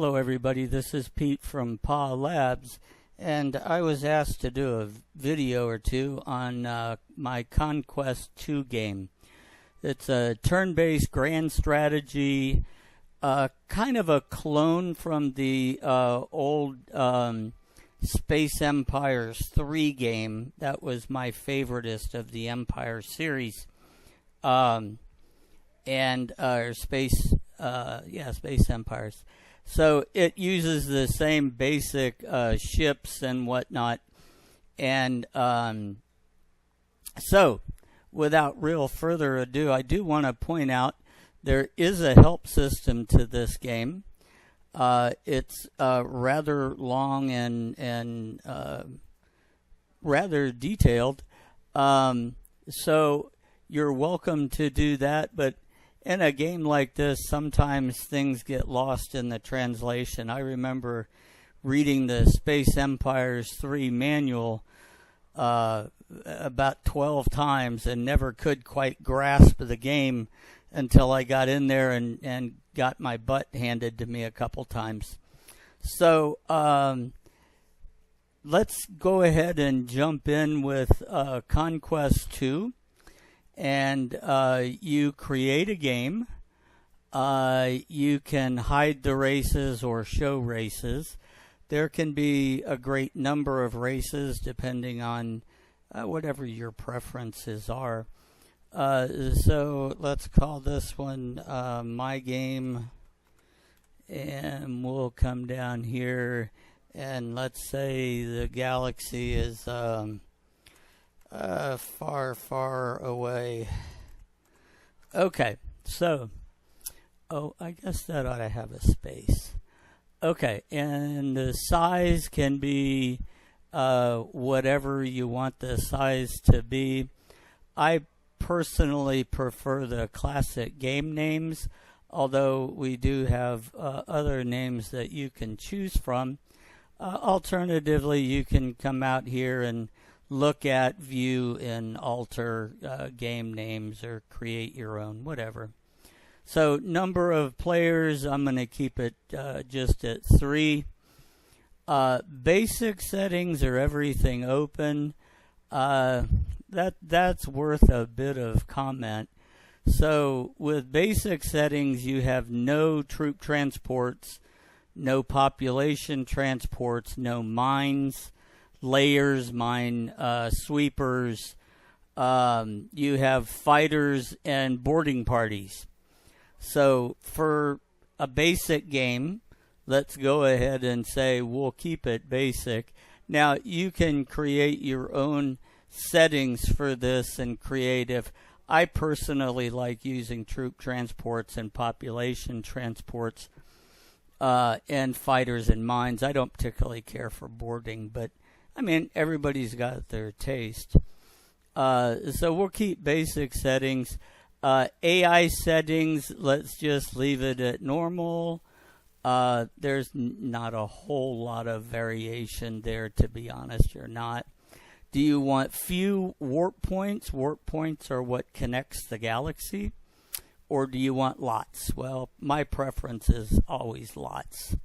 Hello everybody, this is Pete from PA Labs, and I was asked to do a video or two on my Conquest II game. It's a turn-based grand strategy, kind of a clone from the old Space Empires 3 game. That was my favoritist of the Empire series. Space Empires. So it uses the same basic ships and whatnot. And so without real further ado, I do want to point out there is a help system to this game. It's rather long and rather detailed. So you're welcome to do that, but in a game like this, sometimes things get lost in the translation. I remember reading the Space Empires 3 manual about 12 times and never could quite grasp the game until I got in there and got my butt handed to me a couple times. So let's go ahead and jump in with Conquest II. And you create a game. You can hide the races or show races. There can be a great number of races depending on whatever your preferences are. So let's call this one My Game. And we'll come down here and let's say the galaxy is far, far away. Okay, so, I guess that ought to have a space. Okay, and the size can be whatever you want the size to be. I personally prefer the classic game names, although we do have other names that you can choose from. Alternatively, you can come out here and look at, view, and alter game names or create your own, whatever. So number of players, I'm going to keep it just at 3. Basic settings are everything open. That's worth a bit of comment. So with basic settings, you have no troop transports, no population transports, no mines, layers, mine sweepers. You have fighters and boarding parties. So for a basic game, let's go ahead and say we'll keep it basic. Now you can create your own settings for this and creative. I personally like using troop transports and population transports and fighters and mines. I don't particularly care for boarding, but I mean, everybody's got their taste. So we'll keep basic settings. AI settings, let's just leave it at normal. There's not a whole lot of variation there, to be honest, or not. Do you want few warp points? Warp points are what connects the galaxy. Or do you want lots? Well, my preference is always lots.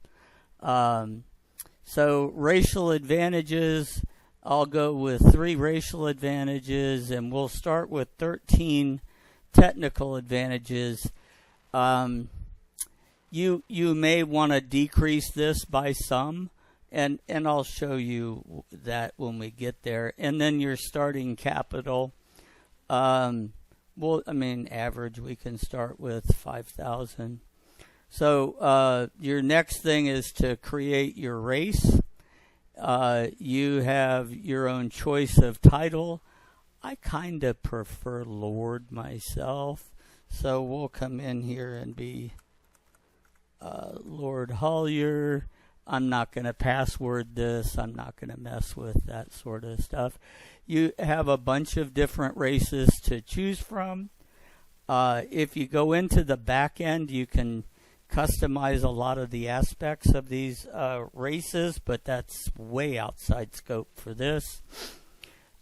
So racial advantages, I'll go with 3 racial advantages, and we'll start with 13 technical advantages. You may want to decrease this by some, and I'll show you that when we get there. And then your starting capital, well, I mean, average, we can start with 5,000. So your next thing is to create your race. You have your own choice of title. I kind of prefer Lord myself. So we'll come in here and be Lord Hollier. I'm not going to password this. I'm not going to mess with that sort of stuff. You have a bunch of different races to choose from. If you go into the back end, you can customize a lot of the aspects of these races, but that's way outside scope for this.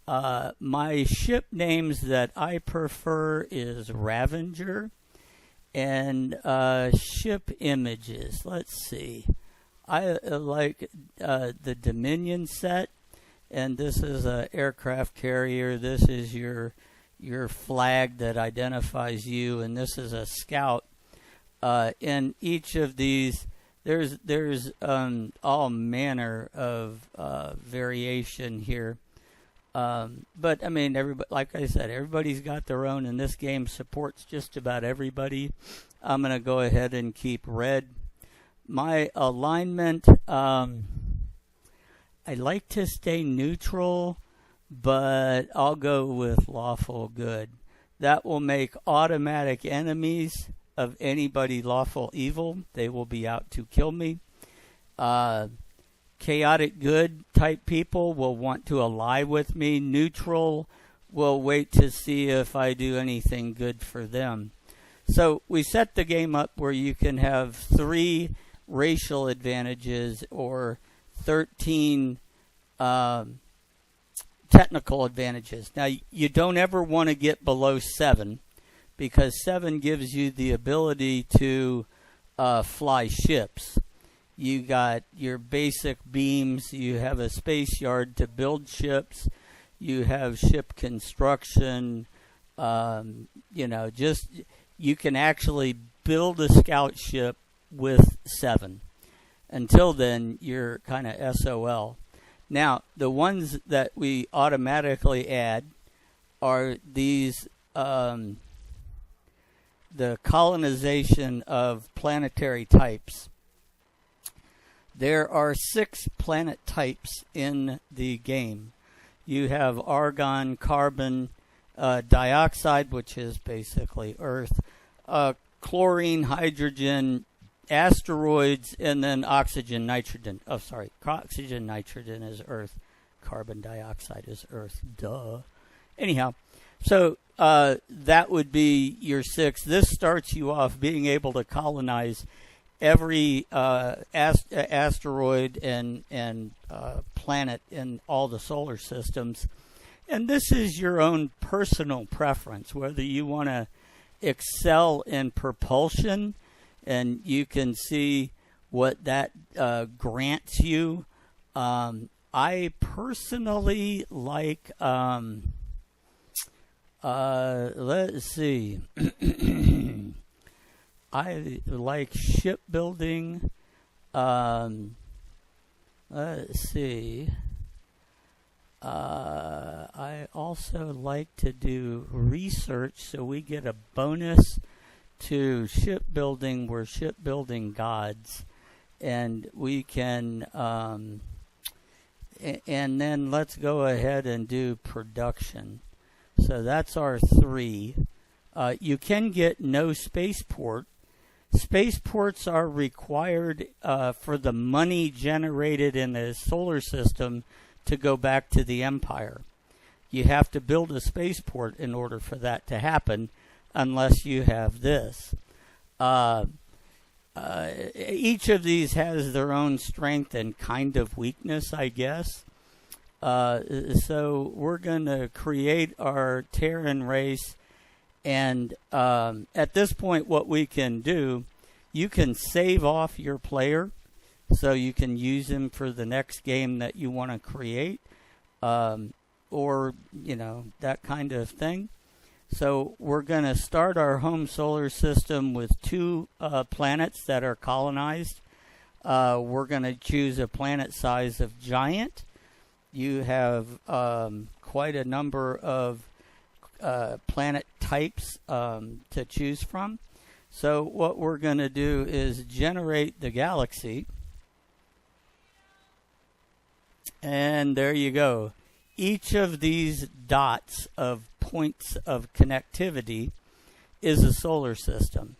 My ship names that I prefer is Ravenger and ship images. Let's see. I like the Dominion set, and this is an aircraft carrier. This is your flag that identifies you, and this is a scout. In each of these, there's all manner of variation here. But I mean, everybody, like I said, everybody's got their own, and this game supports just about everybody. I'm going to go ahead and keep red. My alignment, I like to stay neutral, but I'll go with lawful good. That will make automatic enemies of anybody lawful evil. They will be out to kill me. Chaotic good type people will want to ally with me. Neutral will wait to see if I do anything good for them. So we set the game up where you can have 3 racial advantages or 13 technical advantages. Now, you don't ever want to get below 7 because 7 gives you the ability to fly ships. You got your basic beams. You have a space yard to build ships. You have ship construction. You can actually build a scout ship with 7. Until then, you're kind of SOL. Now, the ones that we automatically add are these, the colonization of planetary types. There are 6 planet types in the game. You have argon, carbon dioxide, which is basically Earth, chlorine, hydrogen, asteroids, and then oxygen, nitrogen. Oh, sorry. Oxygen, nitrogen is Earth. Carbon dioxide is Earth. Duh. Anyhow, so that would be your 6. This starts you off being able to colonize every asteroid and planet in all the solar systems. And this is your own personal preference, whether you want to excel in propulsion, and you can see what that grants you. I personally like, let's see, I like shipbuilding. Let's see. I also like to do research, so we get a bonus to shipbuilding. We're shipbuilding gods, and we can. And then let's go ahead and do production. So that's our 3. You can get no spaceport. Spaceports are required for the money generated in the solar system to go back to the Empire. You have to build a spaceport in order for that to happen, unless you have this. Each of these has their own strength and kind of weakness, I guess. So we're going to create our Terran race, and at this point what we can do, you can save off your player so you can use him for the next game that you want to create, or, that kind of thing. So we're going to start our home solar system with 2 planets that are colonized. We're going to choose a planet size of giant. You have quite a number of planet types to choose from. So what we're going to do is generate the galaxy. And there you go. Each of these dots of points of connectivity is a solar system.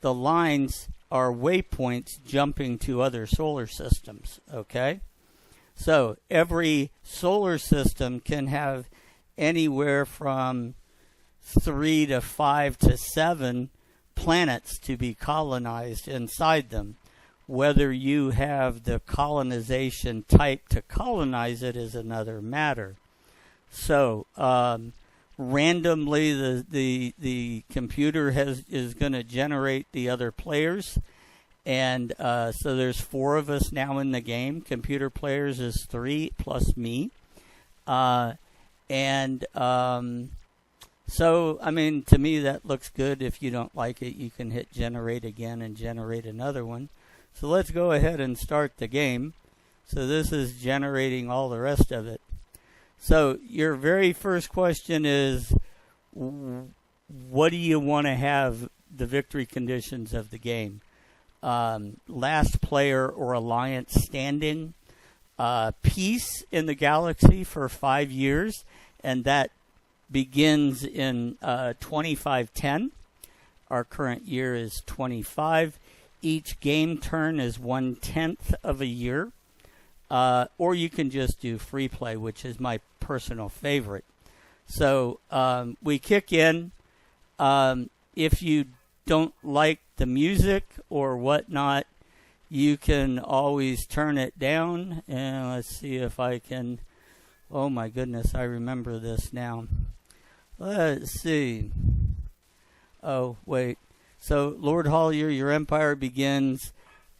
The lines are waypoints jumping to other solar systems, okay? So every solar system can have anywhere from 3 to 5 to 7 planets to be colonized inside them. Whether you have the colonization type to colonize it is another matter. So randomly the computer is going to generate the other players, And so there's 4 of us now in the game. Computer players is 3 plus me. So, I mean, to me that looks good. If you don't like it, you can hit generate again and generate another one. So let's go ahead and start the game. So this is generating all the rest of it. So your very first question is, what do you want to have the victory conditions of the game? Last player or alliance standing, peace in the galaxy for 5 years, and that begins in 2510. Our current year is 25. Each game turn is 1/10 of a year. Or you can just do free play, which is my personal favorite. So we kick in. If you don't like the music or whatnot, you can always turn it down. And let's see if I can. Oh my goodness, I remember this now. Let's see. Oh, wait. So, Lord Hollier, your empire begins.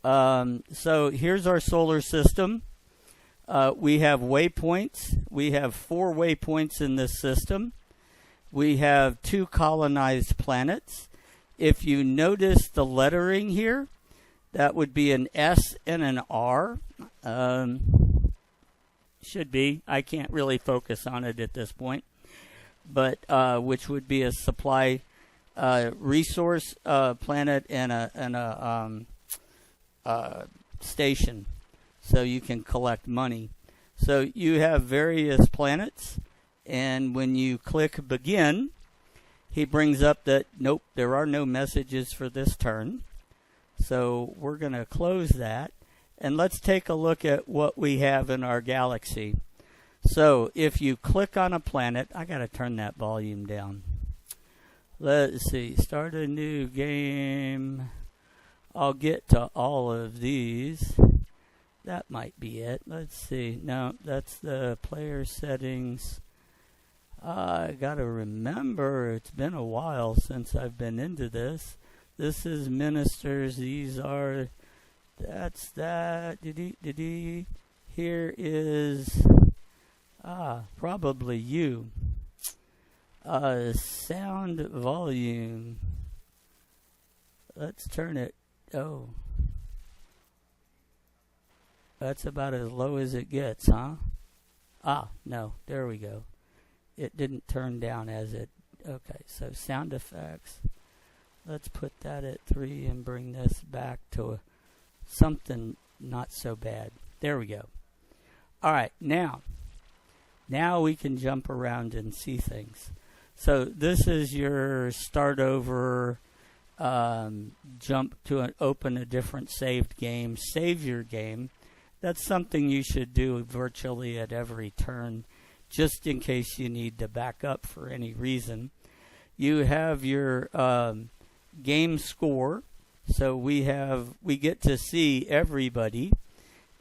So, here's our solar system. We have waypoints. We have 4 waypoints in this system. We have 2 colonized planets. If you notice the lettering here, that would be an S and an R. Should be. I can't really focus on it at this point. But which would be a supply resource planet and a station, so you can collect money. So you have various planets, and when you click begin, he brings up that nope, there are no messages for this turn. So we're going to close that, and let's take a look at what we have in our galaxy. So if you click on a planet, I got to turn that volume down. Let's see, start a new game. I'll get to all of these. That might be it. Let's see. No, that's the player settings. I got to remember, it's been a while since I've been into this. This is ministers. These are, that's that. Here is... probably you. Sound volume. Let's turn it. Oh. That's about as low as it gets, huh? No. There we go. It didn't turn down as it... Okay, so sound effects. Let's put that at 3 and bring this back to something not so bad. There we go. All right, now we can jump around and see things. So this is your start over, jump to open a different saved game, save your game. That's something you should do virtually at every turn, just in case you need to back up for any reason. You have your game score, so we get to see everybody,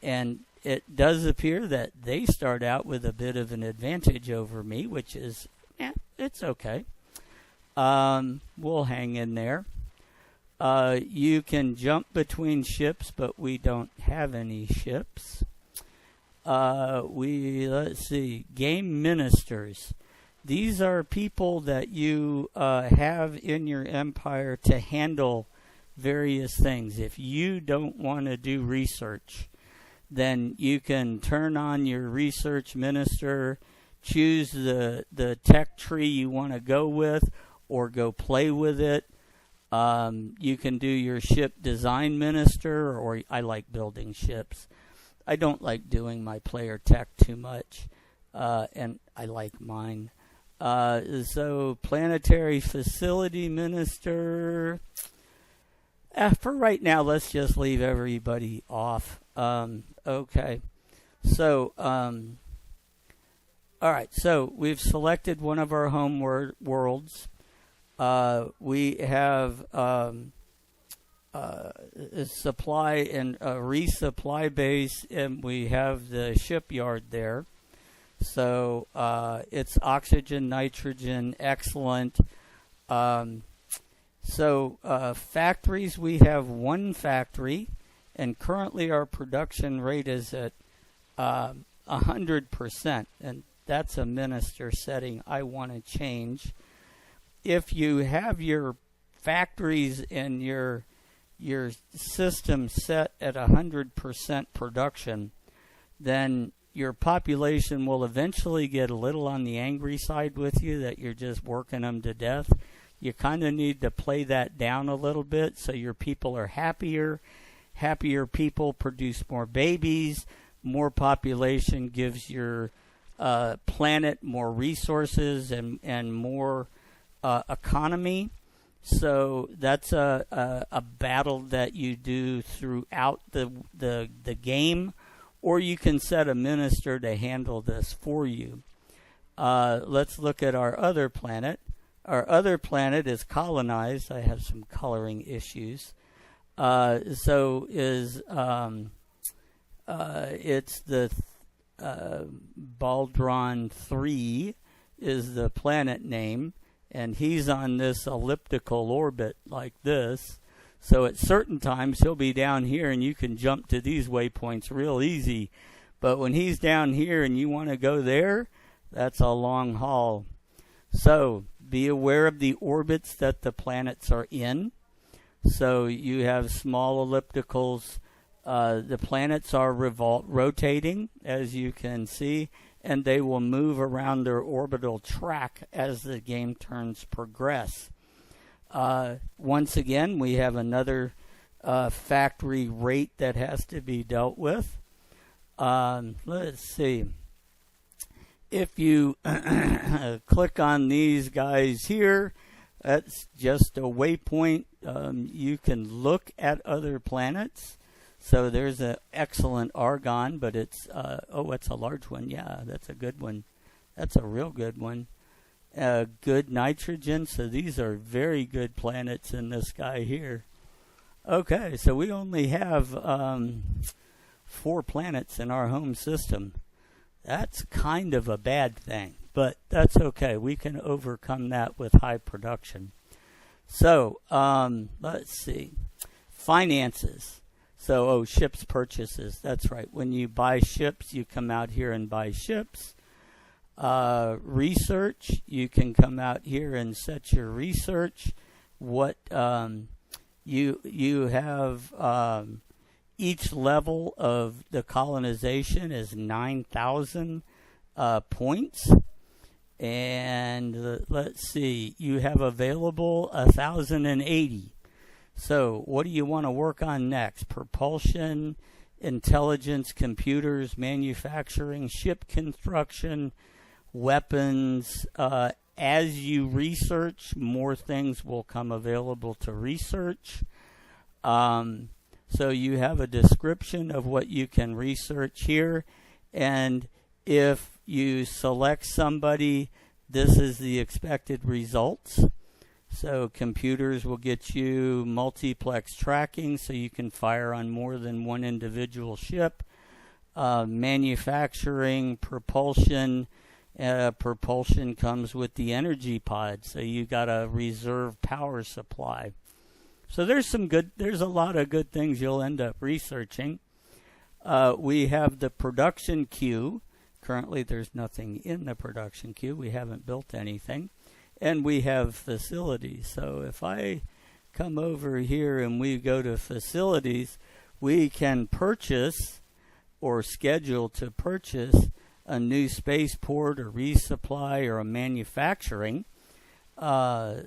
and it does appear that they start out with a bit of an advantage over me, which is, it's okay. We'll hang in there. You can jump between ships, but we don't have any ships. Let's see, game ministers. These are people that you have in your empire to handle various things. If you don't want to do research, then you can turn on your research minister, choose the tech tree you want to go with, or go play with it. You can do your ship design minister, or I like building ships. I don't like doing my player tech too much, and I like mine. So planetary facility minister. For right now, let's just leave everybody off. Okay. So, all right. So we've selected one of our home worlds. We have a supply and a resupply base, and we have the shipyard there. So it's oxygen, nitrogen, excellent. So factories, we have one factory, and currently our production rate is at 100%, and that's a minister setting I want to change. If you have your factories and your system set at 100% production, then your population will eventually get a little on the angry side with you that you're just working them to death. You kind of need to play that down a little bit so your people are happier. Happier people produce more babies. More population gives your planet more resources and more economy. So that's a battle that you do throughout the game, or you can set a minister to handle this for you. Let's look at our other planet. Our other planet is colonized. I have some coloring issues. It's the Baldron 3 is the planet name, and he's on this elliptical orbit like this. So at certain times he'll be down here and you can jump to these waypoints real easy. But when he's down here and you want to go there, that's a long haul. So be aware of the orbits that the planets are in. So you have small ellipticals. The planets are rotating, as you can see, and they will move around their orbital track as the game turns progress. Once again, we have another factory rate that has to be dealt with. Let's see. If you click on these guys here, that's just a waypoint. You can look at other planets. So there's an excellent argon, but it's it's a large one. Yeah, that's a good one. That's a real good one. Good nitrogen. So these are very good planets in this guy here. Okay, so we only have 4 planets in our home system. That's kind of a bad thing, but that's okay. We can overcome that with high production. So let's see. Finances. So, ships purchases. That's right. When you buy ships, you come out here and buy ships. Research, you can come out here and set your research. What you have, each level of the colonization is 9,000 points. And let's see, you have available 1,080. So what do you want to work on next? Propulsion, intelligence, computers, manufacturing, ship construction, weapons. As you research, more things will come available to research. So you have a description of what you can research here. And if you select somebody, this is the expected results. So computers will get you multiplex tracking so you can fire on more than one individual ship. Manufacturing, propulsion. Propulsion comes with the energy pod, so you got a reserve power supply. So there's a lot of good things you'll end up researching. We have the production queue. Currently there's nothing in the production queue. We haven't built anything. And we have facilities. So if I come over here and we go to facilities, we can purchase or schedule to purchase a new spaceport or resupply or a manufacturing. So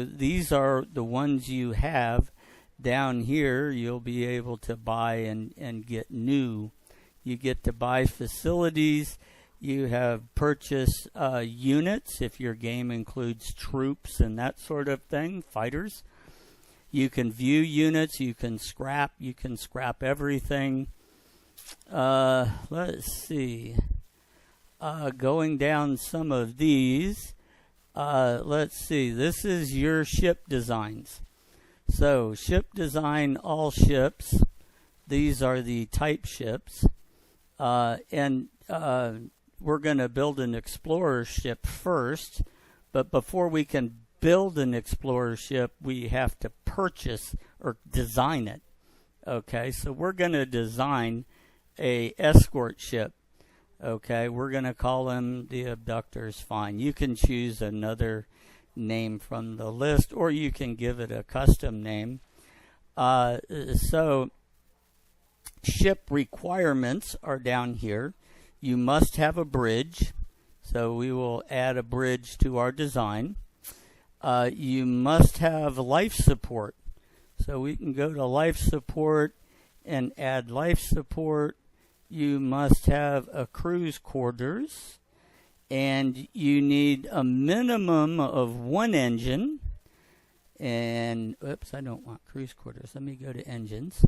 these are the ones you have. Down here, you'll be able to buy and get new. You get to buy facilities. You have purchase units if your game includes troops and that sort of thing, fighters. You can view units. You can scrap everything. Let's see. Going down some of these. Let's see. This is your ship designs. So ship design, all ships. These are the type ships. We're going to build an explorer ship first, but before we can build an explorer ship, we have to purchase or design it. Okay, so we're going to design a escort ship. Okay, we're going to call him the Abductor's fine. You can choose another name from the list, or you can give it a custom name. So ship requirements are down here. You must have a bridge, so we will add a bridge to our design. You must have life support, so we can go to life support and add life support. You must have a crew's quarters, and you need a minimum of one engine. And oops, I don't want cruise quarters. Let me go to engines.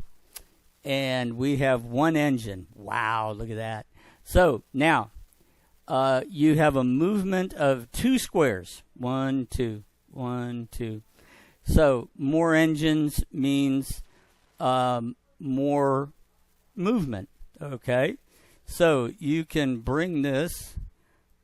And we have one engine. Wow, look at that. So now you have a movement of 2 squares. 1, 2, 1, 2. So more engines means more movement. Okay, so you can bring this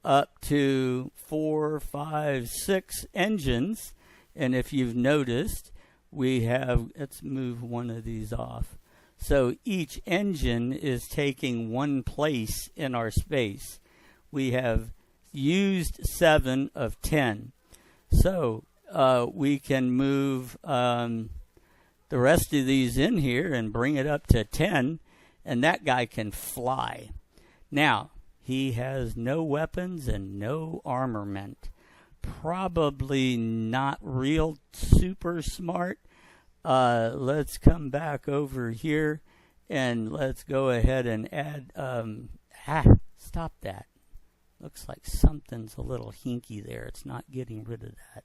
up to 4, 5, 6 engines. And if you've noticed, we have, let's move one of these off. So each engine is taking one place in our space. We have used 7 of 10. So we can move the rest of these in here and bring it up to 10. And that guy can fly. Now, he has no weapons and no armament. Probably not real super smart. Let's come back over here and let's go ahead and add, stop that. Looks like something's a little hinky there. It's not getting rid of that.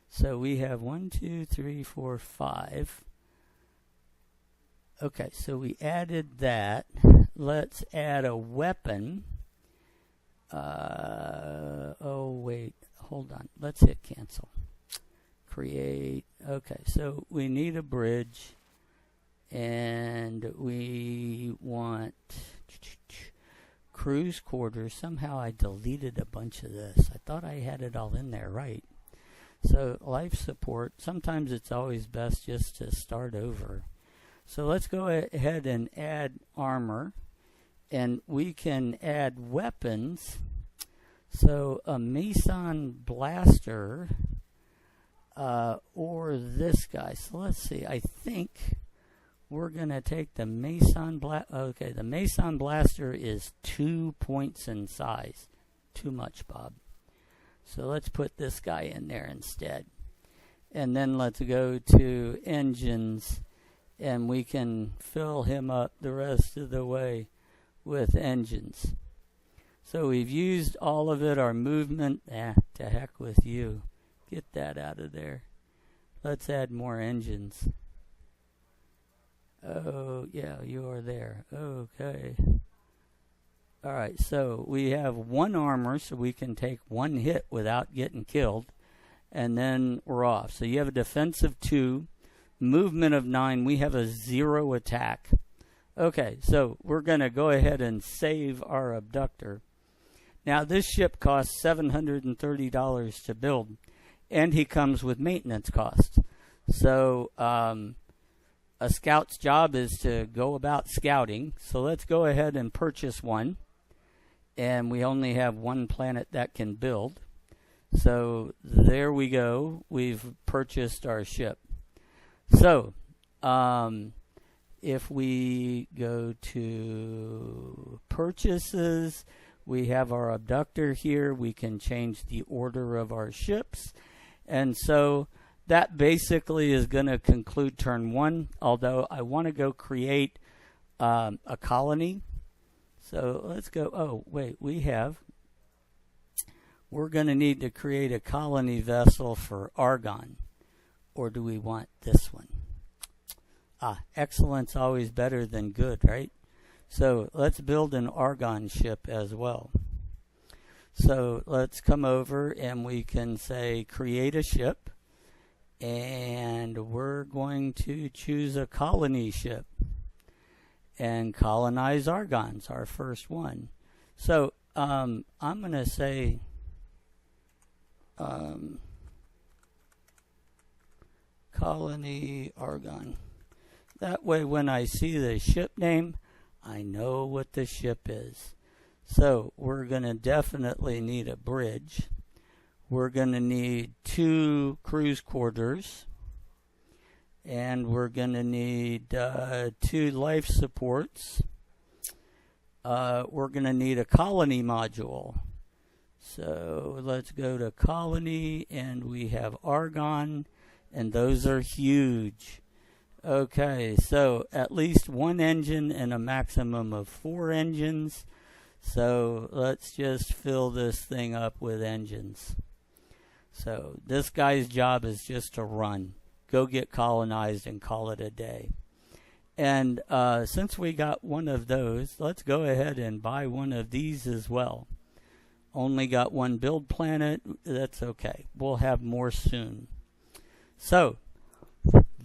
So we have 1, 2, 3, 4, 5. Okay, so we added that. Let's add a weapon. Oh, wait. Hold on. Let's hit cancel. Create. Okay, so we need a bridge. And we want cruise quarters. Somehow I deleted a bunch of this. I thought I had it all in there, right? So life support. Sometimes it's always best just to start over. So let's go ahead and add armor, and we can add weapons. So a Mason blaster or this guy. So let's see. I think we're going to take the Mason blaster. Okay, the Mason blaster is 2 points in size. Too much, Bob. So let's put this guy in there instead. And then let's go to engines. And we can fill him up the rest of the way with engines. So we've used all of it, our movement. To heck with you. Get that out of there. Let's add more engines. Oh, yeah, you are there. Okay. All right, so we have 1 armor, so we can take 1 hit without getting killed. And then we're off. So you have a defense of 2. Movement of 9, we have a 0 attack. Okay, so we're going to go ahead and save our abductor. Now, this ship costs $730 to build, and he comes with maintenance costs. So, a scout's job is to go about scouting. So let's go ahead and purchase one. And we only have 1 planet that can build. So there we go. We've purchased our ship. So, if we go to purchases, we have our abductor here. We can change the order of our ships. And so that basically is going to conclude turn 1, although I want to go create a colony. So let's go. Oh, wait, we're going to need to create a colony vessel for Argon. Or do we want this one? Excellence always better than good, right? So let's build an Argon ship as well. So let's come over and we can say create a ship. And we're going to choose a colony ship. And colonize Argon's our first one. So I'm going to say... Colony Argon. That way when I see the ship name, I know what the ship is. So we're going to definitely need a bridge. We're going to need 2 cruise quarters. And we're going to need 2 life supports. We're going to need a colony module. So let's go to colony, and we have argon, and those are huge. Okay, so at least 1 engine and a maximum of 4 engines. So let's just fill this thing up with engines. So this guy's job is just to run. Go get colonized and call it a day. And since we got one of those, let's go ahead and buy one of these as well. Only got 1 build planet. That's okay. We'll have more soon. So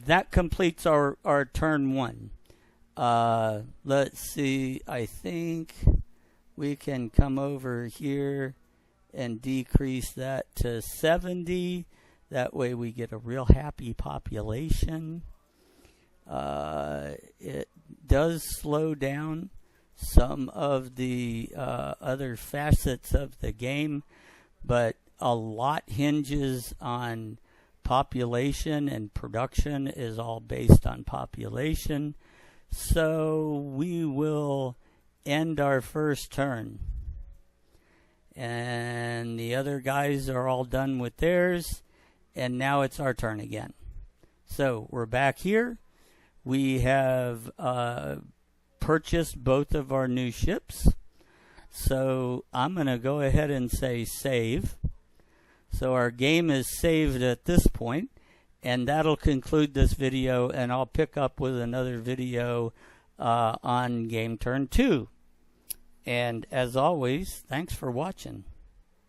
that completes our turn 1. Let's see. I think we can come over here and decrease that to 70. That way we get a real happy population. It does slow down some of the other facets of the game, but a lot hinges on population, and production is all based on population. So we will end our first turn. And the other guys are all done with theirs, and now it's our turn again. So we're back here. We have purchased both of our new ships. So I'm going to go ahead and say save. So our game is saved at this point, and that'll conclude this video, and I'll pick up with another video on game turn 2. And as always, thanks for watching.